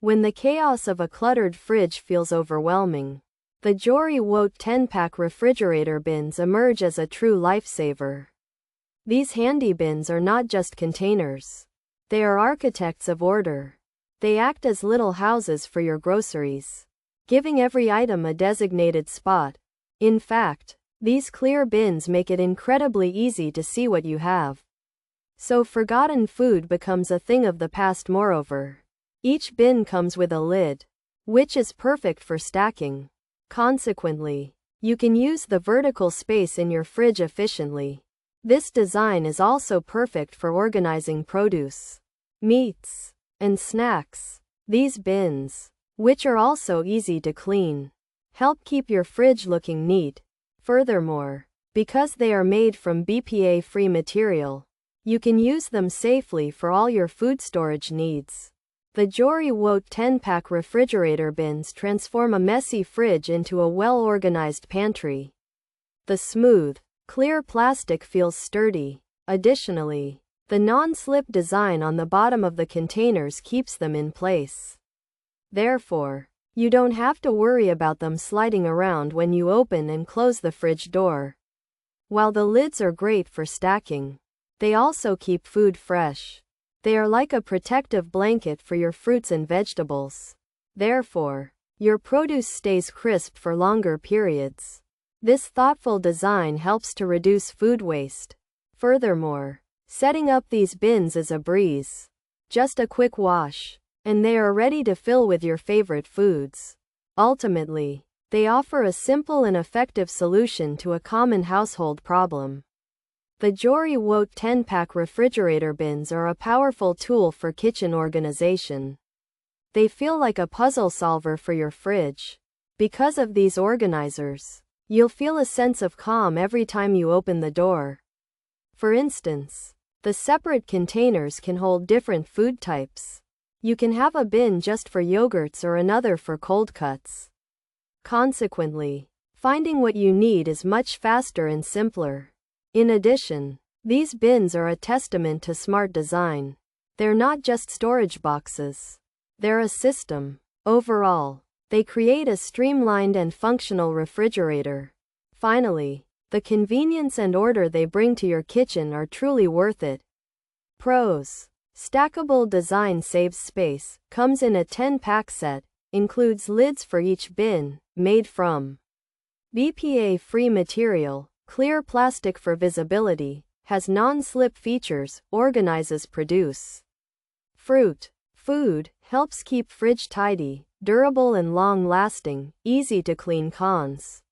When the chaos of a cluttered fridge feels overwhelming, the Jeorywoet 10-pack refrigerator bins emerge as a true lifesaver. These handy bins are not just containers. They are architects of order. They act as little houses for your groceries, giving every item a designated spot. In fact, these clear bins make it incredibly easy to see what you have. So forgotten food becomes a thing of the past. Moreover, each bin comes with a lid, which is perfect for stacking. Consequently, you can use the vertical space in your fridge efficiently. This design is also perfect for organizing produce, meats, and snacks. These bins, which are also easy to clean, help keep your fridge looking neat. Furthermore, because they are made from BPA-free material, you can use them safely for all your food storage needs. The Jeorywoet 10-pack refrigerator bins transform a messy fridge into a well-organized pantry. The smooth, clear plastic feels sturdy. Additionally, the non-slip design on the bottom of the containers keeps them in place. Therefore, you don't have to worry about them sliding around when you open and close the fridge door. While the lids are great for stacking, they also keep food fresh. They are like a protective blanket for your fruits and vegetables. Therefore, your produce stays crisp for longer periods. This thoughtful design helps to reduce food waste. Furthermore, setting up these bins is a breeze. Just a quick wash, and they are ready to fill with your favorite foods. Ultimately, they offer a simple and effective solution to a common household problem. The Jeorywoet 10-pack refrigerator bins are a powerful tool for kitchen organization. They feel like a puzzle solver for your fridge. Because of these organizers, you'll feel a sense of calm every time you open the door. For instance, the separate containers can hold different food types. You can have a bin just for yogurts or another for cold cuts. Consequently, finding what you need is much faster and simpler. In addition, these bins are a testament to smart design. They're not just storage boxes. They're a system. Overall, they create a streamlined and functional refrigerator. Finally, the convenience and order they bring to your kitchen are truly worth it. Pros: Stackable design saves space, comes in a 10-pack set, includes lids for each bin, made from BPA-free material, clear plastic for visibility, has non-slip features, organizes produce. Food, helps keep fridge tidy, durable and long-lasting, easy to clean. Cons: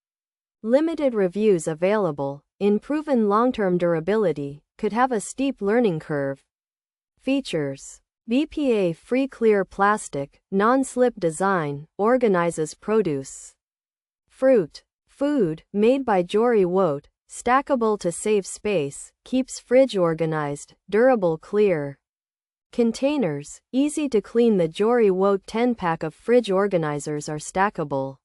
limited reviews available, in proven long-term durability, could have a steep learning curve. Features: BPA-free clear plastic, non-slip design, organizes produce. Food, made by Jeorywoet, stackable to save space, keeps fridge organized, durable. Clear containers, easy to clean. The Jeorywoet 10-pack of fridge organizers are stackable.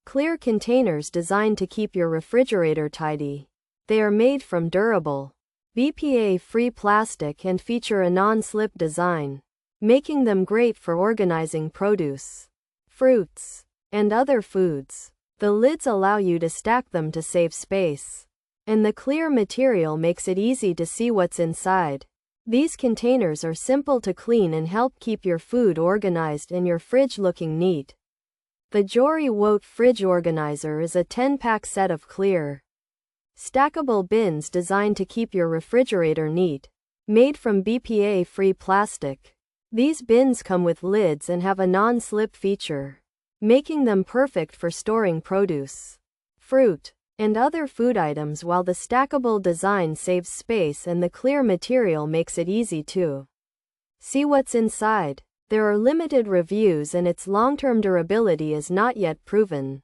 Clear containers designed to keep your refrigerator tidy. They are made from durable, BPA-free plastic and feature a non-slip design, making them great for organizing produce, fruits, and other foods. The lids allow you to stack them to save space, and the clear material makes it easy to see what's inside. These containers are simple to clean and help keep your food organized and your fridge looking neat. The Jeorywoet fridge organizer is a 10-pack set of clear, stackable bins designed to keep your refrigerator neat, made from BPA-free plastic. These bins come with lids and have a non-slip feature, making them perfect for storing produce, fruit, and other food items, while the stackable design saves space and the clear material makes it easy to see what's inside. There are limited reviews and its long-term durability is not yet proven.